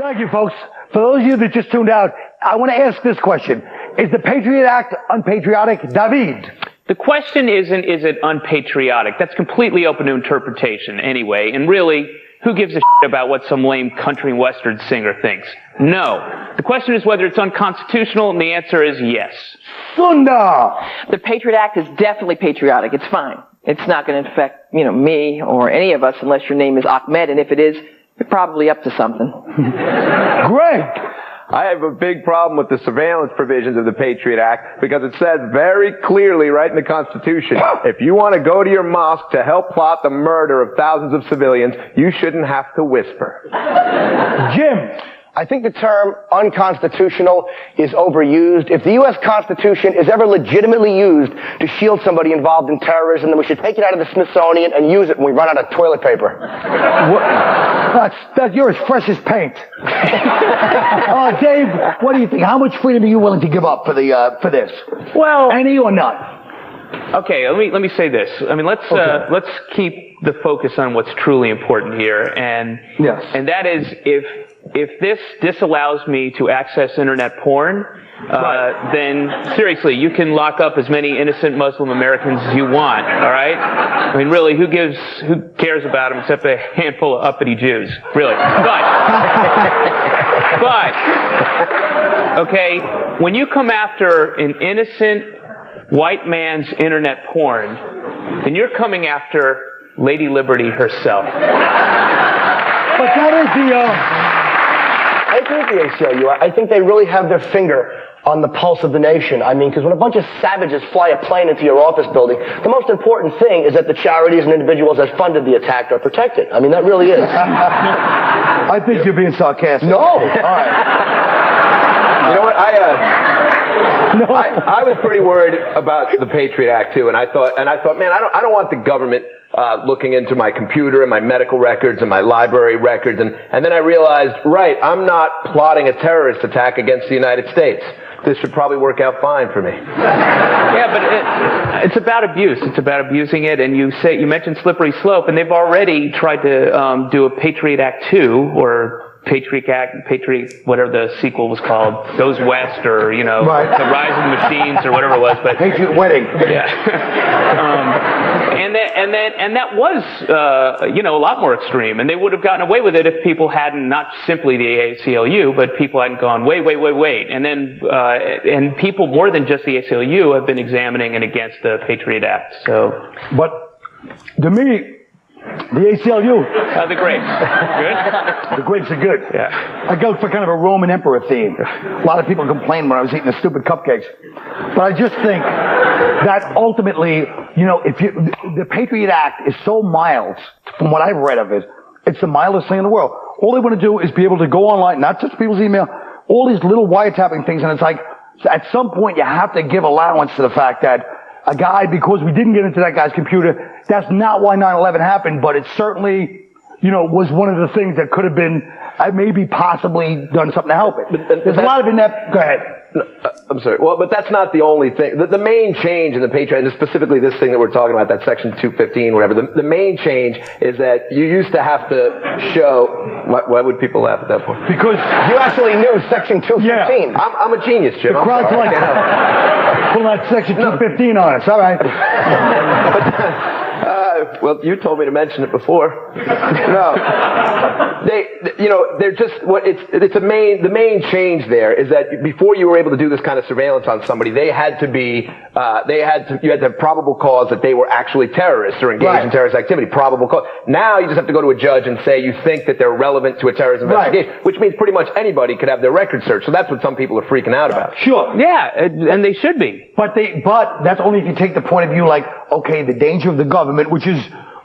Thank you, folks. For those of you that just tuned out, I want to ask this question. Is the Patriot Act unpatriotic? David? The question isn't, is it unpatriotic? That's completely open to interpretation anyway. And really, who gives a shit about what some lame country and western singer thinks? No. The question is whether it's unconstitutional, and the answer is yes. Sunda! The Patriot Act is definitely patriotic. It's fine. It's not going to affect, me or any of us unless your name is Ahmed, and if it is, you're probably up to something. Greg! I have a big problem with the surveillance provisions of the Patriot Act because it says very clearly right in the Constitution, if you want to go to your mosque to help plot the murder of thousands of civilians, you shouldn't have to whisper. Jim! I think the term unconstitutional is overused. If the U.S. Constitution is ever legitimately used to shield somebody involved in terrorism, then we should take it out of the Smithsonian and use it when we run out of toilet paper. You're as fresh as paint. Dave, what do you think? How much freedom are you willing to give up for this? Well, any or none? Okay, let me say this. I mean, let's keep the focus on what's truly important here, and that is if this disallows me to access internet porn, then seriously, you can lock up as many innocent Muslim Americans as you want. All right? I mean, really, who cares about them except a handful of uppity Jews? Really? But okay, when you come after an innocent white man's internet porn, then you're coming after Lady Liberty herself. But that is I agree with the ACLU. I think they really have their finger on the pulse of the nation. I mean, because when a bunch of savages fly a plane into your office building, the most important thing is that the charities and individuals that funded the attack are protected. I mean, that really is. I think you're being sarcastic. No. All right. You know what? I was pretty worried about the Patriot Act too, and I thought, man, I don't want the government looking into my computer and my medical records and my library records, and then I realized, right, I'm not plotting a terrorist attack against the United States. This should probably work out fine for me. Yeah, but it's about abuse. It's about abusing it, and you mentioned slippery slope, and they've already tried to do a Patriot Act 2 or Patriot Act, whatever the sequel was called, Goes West, or The Rise of the Machines, or whatever it was. But Patriot Wedding. Yeah. And that was a lot more extreme, and they would have gotten away with it if people hadn't, not simply the ACLU, but people hadn't gone wait, and then and people more than just the ACLU have been examining and against the Patriot Act. So, but to me, the ACLU. The grapes. Good? The grapes are good. Yeah. I go for kind of a Roman emperor theme. A lot of people complained when I was eating the stupid cupcakes. But I just think that ultimately, the Patriot Act is so mild, from what I've read of it, it's the mildest thing in the world. All they want to do is be able to go online, not touch people's email, all these little wiretapping things, and it's like, at some point you have to give allowance to the fact that a guy, because we didn't get into that guy's computer, that's not why 9/11 happened, but it certainly, was one of the things that could have been, maybe possibly done something to help it. There's a lot of go ahead. No, I'm sorry. Well, but that's not the only thing. The main change in the Patriot, and specifically this thing that we're talking about, that Section 215, whatever, the main change is that you used to have to show, why would people laugh at that point? Because you actually knew Section 215. Yeah. I'm a genius, Jim. The crowd's like, pull that Section 215 on us, all right. Well, you told me to mention it before. No. They're just, the main change there is that before you were able to do this kind of surveillance on somebody, you had to have probable cause that they were actually terrorists or engaged in terrorist activity. Probable cause. Now you just have to go to a judge and say you think that they're relevant to a terrorist investigation, which means pretty much anybody could have their record searched. So that's what some people are freaking out about. Sure. Yeah, and they should be. But that's only if you take the point of view like, okay, the danger of the government, which is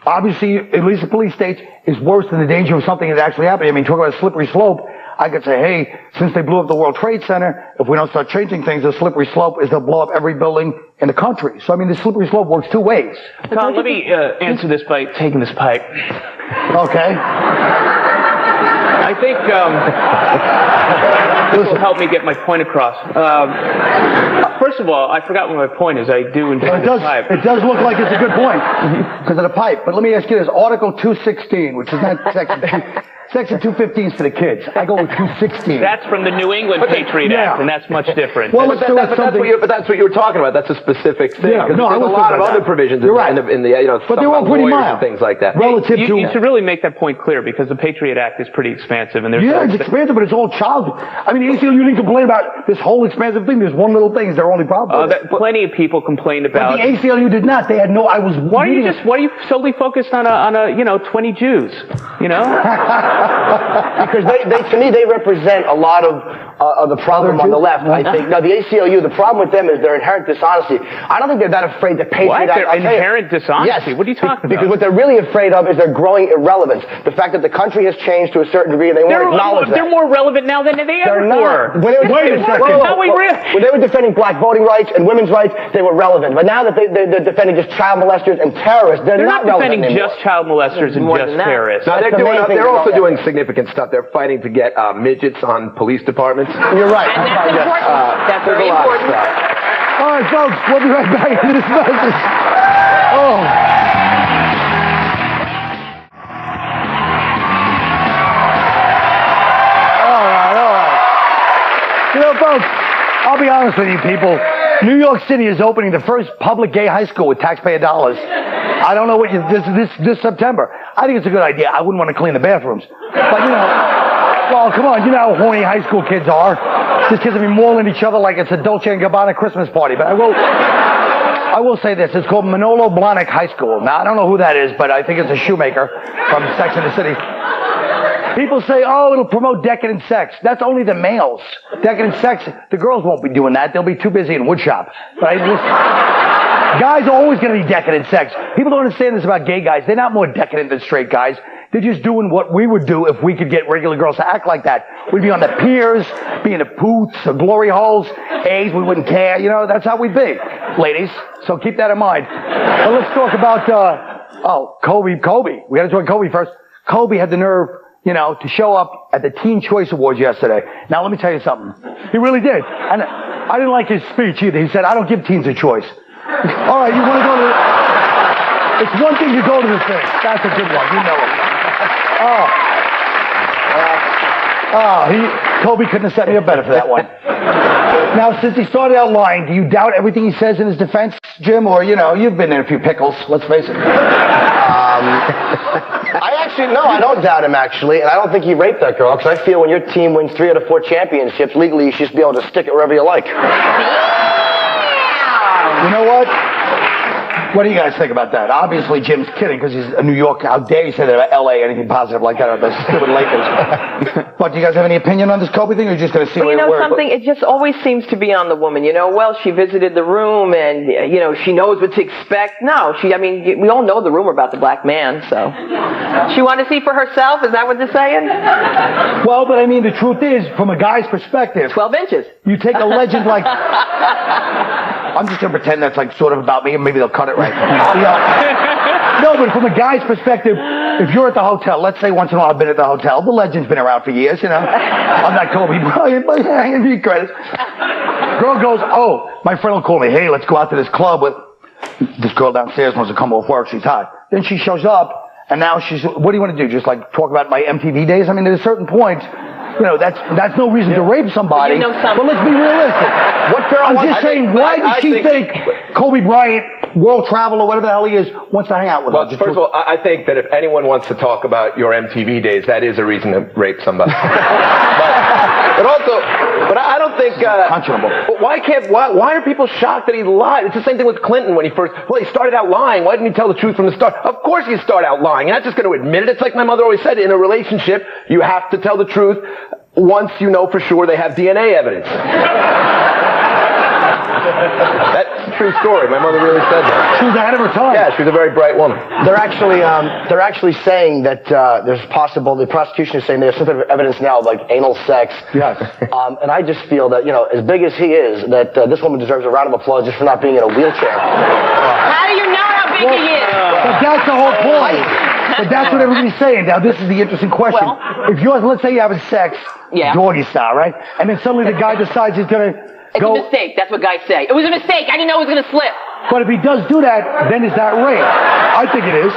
obviously, at least the police states, is worse than the danger of something that actually happened. I mean, talk about a slippery slope. I could say, hey, since they blew up the World Trade Center, if we don't start changing things, the slippery slope is they'll blow up every building in the country. So, I mean, the slippery slope works two ways. Tom, let me answer this by taking this pipe. Okay. I think this will help me get my point across. First of all, I forgot what my point is. I do enjoy this pipe. It does look like it's a good point because of the pipe. But let me ask you this. Article 216, which is not Section 2, Section 215 is for the kids. I go with 216. That's from the New England Patriot Act, and that's much different. Well, but that's what you were talking about. That's a specific thing. Yeah, there's a lot of other provisions in the but they're all pretty mild. And things like that. Relative to you should really make that point clear because the Patriot Act is pretty expansive, and there's it's expansive, but it's all child. I mean, the ACLU didn't complain about this whole expansive thing. There's one little thing is their only problem. Plenty of people complained about. But the ACLU did not. They had no. Why are you solely focused on 20 Jews? You know. Because to me, they represent a lot of the problem on the left, I think. Now, the ACLU, the problem with them is their inherent dishonesty. I don't think they're that afraid to Patriot Act. Their inherent dishonesty? Yes. What are you talking about? Because what they're really afraid of is their growing irrelevance. The fact that the country has changed to a certain degree, and they won't acknowledge that. They're more relevant now than they ever were. When they were defending black voting rights and women's rights, they were relevant. But now that they're defending just child molesters and terrorists, they're not relevant defending anymore. just child molesters and just terrorists. No, they're also doing significant stuff. They're fighting to get midgets on police departments. You're right. And that's important. That's very important. All right, folks, we'll be right back into this message. Oh. All right. You know, folks, I'll be honest with you, people. New York City is opening the first public gay high school with taxpayer dollars. I don't know what this September. I think it's a good idea. I wouldn't want to clean the bathrooms. But, well, come on, you know how horny high school kids are. These kids will be mauling each other like it's a Dolce & Gabbana Christmas party. But I will say this. It's called Manolo Blahnik High School. Now, I don't know who that is, but I think it's a shoemaker from Sex and the City. People say, oh, it'll promote decadent sex. That's only the males. Decadent sex, the girls won't be doing that. They'll be too busy in woodshop. Right? Guys are always going to be decadent sex. People don't understand this about gay guys. They're not more decadent than straight guys. They're just doing what we would do if we could get regular girls to act like that. We'd be on the piers, be in the booths, the glory holes, A's, we wouldn't care. You know, that's how we'd be, ladies. So keep that in mind. But let's talk about, Kobe. We got to talk Kobe first. Kobe had the nerve, to show up at the Teen Choice Awards yesterday. Now, let me tell you something. He really did. And I didn't like his speech either. He said, I don't give teens a choice. All right, you want to go to it's one thing to go to the thing. That's a good one. You know it. Kobe couldn't have set me up better for that one. Now, since he started out lying, do you doubt everything he says in his defense, Jim? Or, you've been in a few pickles, let's face it. I don't doubt him, actually, and I don't think he raped that girl, because I feel when your team wins 3 out of 4 championships, legally you should be able to stick it wherever you like. You know what? What do you guys think about that? Obviously, Jim's kidding because he's a New Yorker. How dare you say that about L.A., anything positive like that, or the stupid Lakers. But do you guys have any opinion on this Kobe thing, or are you just going to see where something? It just always seems to be on the woman. Well, she visited the room and, she knows what to expect. No, we all know the rumor about the black man, so. She wanted to see for herself? Is that what they're saying? Well, but the truth is, from a guy's perspective. 12 inches. You take a legend like. I'm just going to pretend that's sort of about me, and maybe they'll cut it right. No, but from a guy's perspective, if you're at the hotel, let's say once in a while I've been at the hotel, the legend's been around for years, I'm not Kobe Bryant, but I give you credit. Girl goes, my friend will call me, hey, let's go out to this club with this girl downstairs wants to come off work, she's hot. Then she shows up, and now what do you want to do? Just talk about my MTV days? At a certain point, that's no reason to rape somebody. But let's be realistic. I'm just saying, why does she think Kobe Bryant, world travel or whatever the hell he is, wants to hang out with her? First of all, I think that if anyone wants to talk about your MTV days, that is a reason to rape somebody. But I don't think. Unconscionable. Why are people shocked that he lied? It's the same thing with Clinton when he started out lying. Why didn't he tell the truth from the start? Of course you start out lying. You're not just going to admit it. It's like my mother always said, in a relationship, you have to tell the truth once you know for sure they have DNA evidence. That's a true story. My mother really said that. She was ahead of her time. Yeah, she was a very bright woman. They're actually saying that the prosecution is saying there's some sort of evidence now of anal sex. Yes. And I just feel that, as big as he is, that this woman deserves a round of applause just for not being in a wheelchair. How do you know how big he is? But that's the whole point. But that's what everybody's saying. Now, this is the interesting question. If let's say you're having sex, doggy style, right? And then suddenly the guy decides he's going to It's a mistake. That's what guys say. It was a mistake. I didn't know it was going to slip. But if he does do that, then is that rape? I think it is.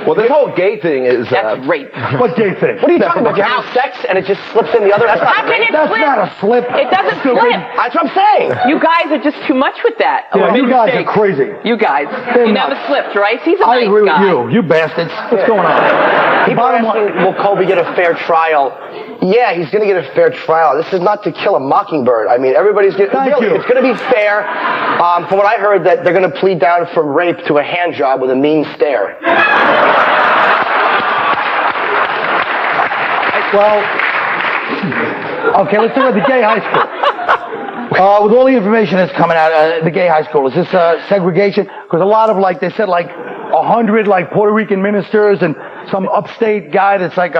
Well, this whole gay thing is... That's rape. What gay thing? What are you talking about? You're having sex and it just slips in the other? That's not rape. That's not a slip. It doesn't Stupid. slip. That's what I'm saying. You guys are just too much with that. Yeah, you guys are crazy. You guys. You never slipped, right? He's a I nice agree guy. with you bastards. What's going on? People are asking, will Colby get a fair trial? Yeah, he's going to get a fair trial. This is not To Kill a Mockingbird. I mean, everybody's going to... Really, it's going to be fair. From what I heard, that they're going to plead down from rape to a hand job with a mean stare. Well, okay, let's talk about the gay high school. With all the information that's coming out, the gay high school, is this segregation? Because a lot of, like, they said, like, 100, like, Puerto Rican ministers and some upstate guy that's, like,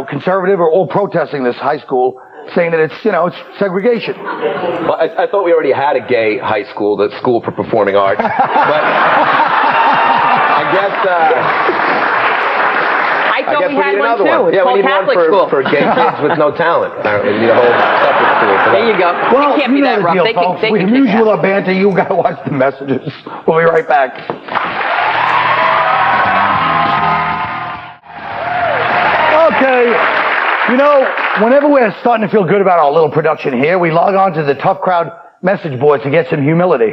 conservative are all protesting this high school, saying that it's, it's segregation. Well, I thought we already had a gay high school, the School for Performing Arts. But I guess... I thought we had need one another too. one. It's Yeah, we called need Catholic one school. for gay kids with no talent. We need a whole separate school for that. There you go. Well, it can't be that rough. Deal, They folks. can We take amuse you with that. our banter. You gotta watch the messages. We'll be right back. Okay. Whenever we're starting to feel good about our little production here, we log on to the Tough Crowd message boards to get some humility.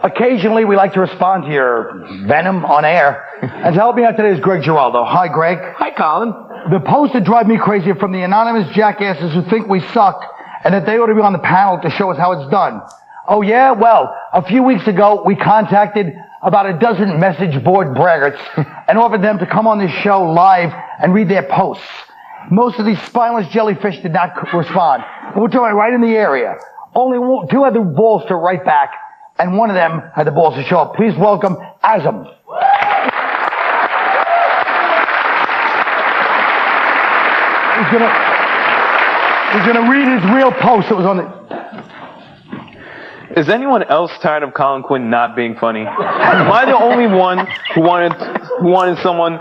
Occasionally, we like to respond to your venom on air. And to help me out today is Greg Giraldo. Hi, Greg. Hi, Colin. The posts that drive me crazy are from the anonymous jackasses who think we suck and that they ought to be on the panel to show us how it's done. Oh, yeah? Well, a few weeks ago, we contacted about a dozen message board braggarts and offered them to come on this show live and read their posts. Most of these spineless jellyfish did not respond. And we're talking right in the area. Only two had the balls to write back, and one of them had the balls to show up. Please welcome Azam. He's gonna read his real post that was on the... Is anyone else tired of Colin Quinn not being funny? Am I the only one who wanted someone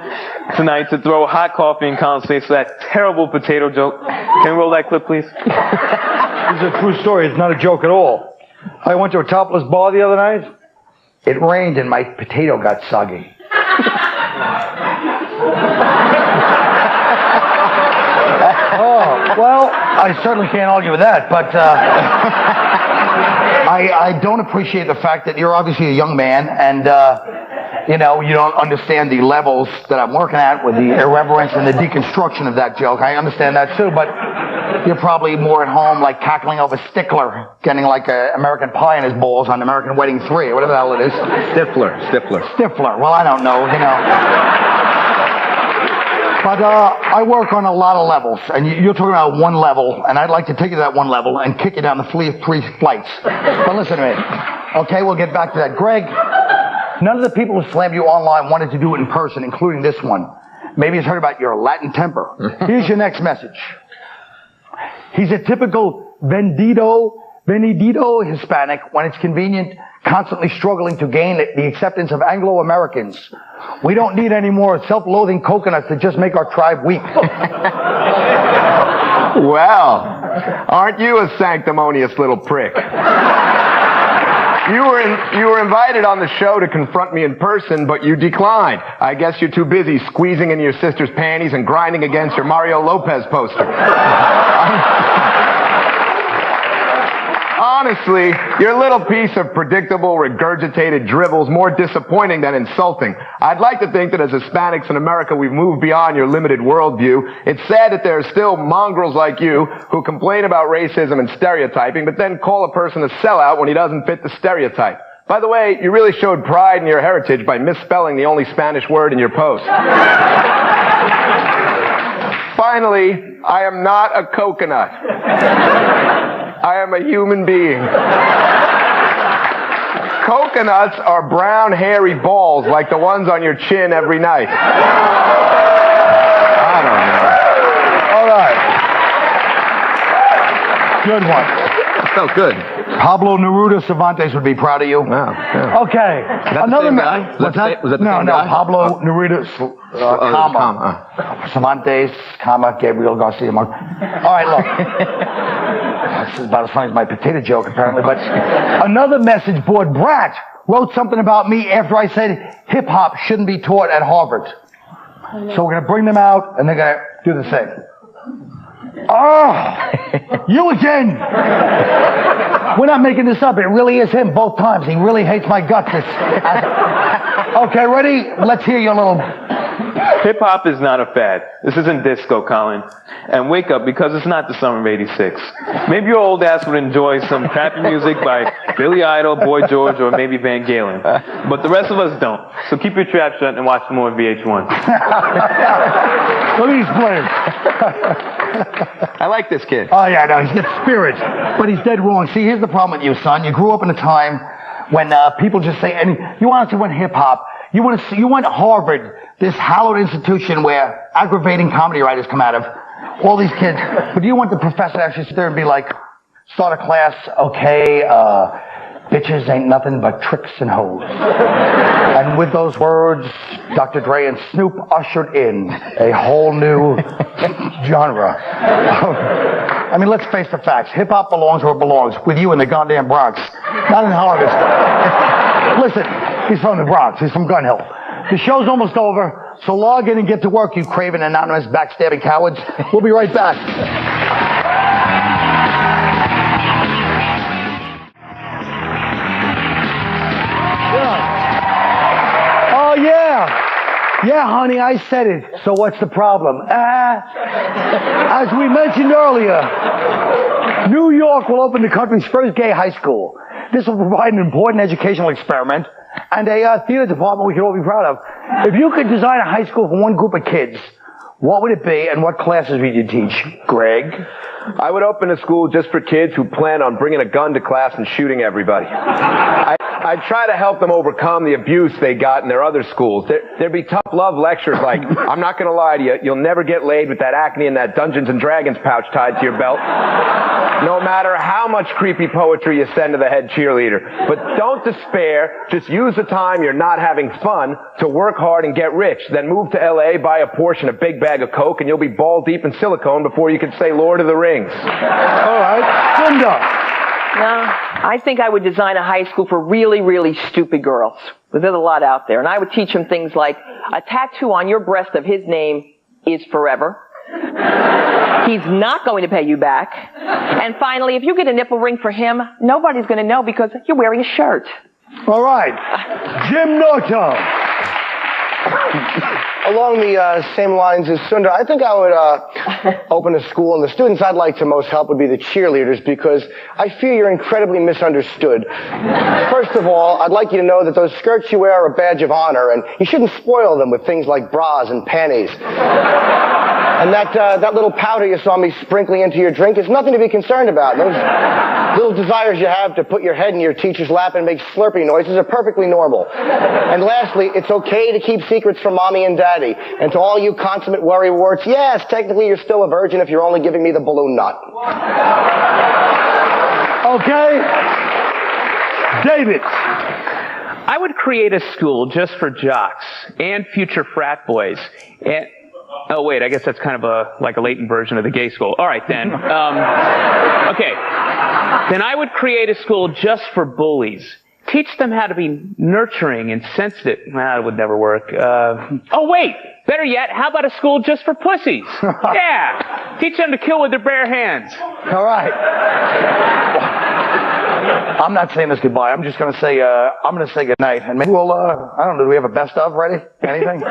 tonight to throw hot coffee in Colin's face for that terrible potato joke? Can we roll that clip, please? This is a true story. It's not a joke at all. I went to a topless bar the other night. It rained and my potato got soggy. Oh, well, I certainly can't argue with that, but I don't appreciate the fact that you're obviously a young man and, you don't understand the levels that I'm working at with the irreverence and the deconstruction of that joke. I understand that too, but you're probably more at home like cackling over Stickler, getting like an American Pie in his balls on American Wedding 3, or whatever the hell it is. Stifler. Well, I don't know, But I work on a lot of levels, and you're talking about one level, and I'd like to take you to that one level and kick you down the 3 flights. But listen to me. Okay, we'll get back to that. Greg, none of the people who slammed you online wanted to do it in person, including this one. Maybe he's heard about your Latin temper. Here's your next message. He's a typical vendido Hispanic when it's convenient, constantly struggling to gain the acceptance of Anglo-Americans. We don't need any more self-loathing coconuts to just make our tribe weak. Well, aren't you a sanctimonious little prick? You were invited on the show to confront me in person, but you declined. I guess you're too busy squeezing into your sister's panties and grinding against your Mario Lopez poster. Honestly, your little piece of predictable, regurgitated dribble is more disappointing than insulting. I'd like to think that as Hispanics in America, we've moved beyond your limited worldview. It's sad that there are still mongrels like you who complain about racism and stereotyping, but then call a person a sellout when he doesn't fit the stereotype. By the way, you really showed pride in your heritage by misspelling the only Spanish word in your post. Finally, I am not a coconut. I am a human being. Coconuts are brown, hairy balls like the ones on your chin every night. I don't know. All right. Good one. Felt good. Pablo Neruda Cervantes would be proud of you. Wow. Yeah. Okay. Another guy? Was that the same guy? Pablo Neruda, Cervantes, Gabriel Garcia Marquez. All right, look. This is about as funny as my potato joke, apparently. But another message board brat wrote something about me after I said hip-hop shouldn't be taught at Harvard. So we're going to bring them out, and they're going to do the same. Oh, you again. We're not making this up. It really is him both times. He really hates my guts. Okay, ready? Let's hear your little... Hip-hop is not a fad. This isn't disco, Colin. And wake up, because it's not the summer of '86. Maybe your old ass would enjoy some crappy music by Billy Idol, Boy George, or maybe Van Galen. But the rest of us don't. So keep your trap shut and watch some more VH1. Let me explain. I like this kid. Oh, yeah, no, he's got spirit. But he's dead wrong. See, here's the problem with you, son. You grew up in a time when people just say, and you honestly want hip-hop. You want Harvard, this hallowed institution where aggravating comedy writers come out of. All these kids. But do you want the professor to actually sit there and be like, start a class, okay, bitches ain't nothing but tricks and hoes. And with those words, Dr. Dre and Snoop ushered in a whole new genre. I mean, let's face the facts. Hip-hop belongs where it belongs, with you in the goddamn Bronx, not in Harvard. Listen, he's from the Bronx. He's from Gun Hill. The show's almost over, so log in and get to work, you craven, anonymous, backstabbing cowards. We'll be right back. Oh, yeah. Yeah, honey, I said it. So what's the problem? As we mentioned earlier, New York will open the country's first gay high school. This will provide an important educational experiment and a theater department we can all be proud of. If you could design a high school for one group of kids, what would it be and what classes would you teach? Greg? I would open a school just for kids who plan on bringing a gun to class and shooting everybody. I'd try to help them overcome the abuse they got in their other schools. There'd be tough love lectures like, I'm not going to lie to you, you'll never get laid with that acne and that Dungeons and Dragons pouch tied to your belt. No matter how much creepy poetry you send to the head cheerleader. But don't despair. Just use the time you're not having fun to work hard and get rich. Then move to LA, buy a Porsche and a big bag of Coke, and you'll be ball deep in silicone before you can say Lord of the Rings. All right. Sunda. No, I think I would design a high school for really, really stupid girls. There's a lot out there. And I would teach them things like a tattoo on your breast of his name is forever. He's not going to pay you back. And finally, if you get a nipple ring for him, nobody's going to know because you're wearing a shirt. All right. Jim Norton. Along the same lines as Sunda, I think I would open a school, and the students I'd like to most help would be the cheerleaders because I fear you're incredibly misunderstood. First of all, I'd like you to know that those skirts you wear are a badge of honor, and you shouldn't spoil them with things like bras and panties. And that little powder you saw me sprinkling into your drink is nothing to be concerned about. Those little desires you have to put your head in your teacher's lap and make slurpy noises are perfectly normal. And lastly, it's okay to keep secrets from mommy and daddy. And to all you consummate worrywarts, yes, technically you're still a virgin if you're only giving me the balloon nut. Okay. David. I would create a school just for jocks and future frat boys. And oh, wait, I guess that's kind of like a latent version of the gay school. All right, then. Okay. Then I would create a school just for bullies. Teach them how to be nurturing and sensitive. That would never work. Oh, wait. Better yet, how about a school just for pussies? Yeah. Teach them to kill with their bare hands. All right. I'm not saying this goodbye. I'm just going to say, I'm going to say goodnight. And maybe we'll, I don't know, do we have a best of ready? Anything?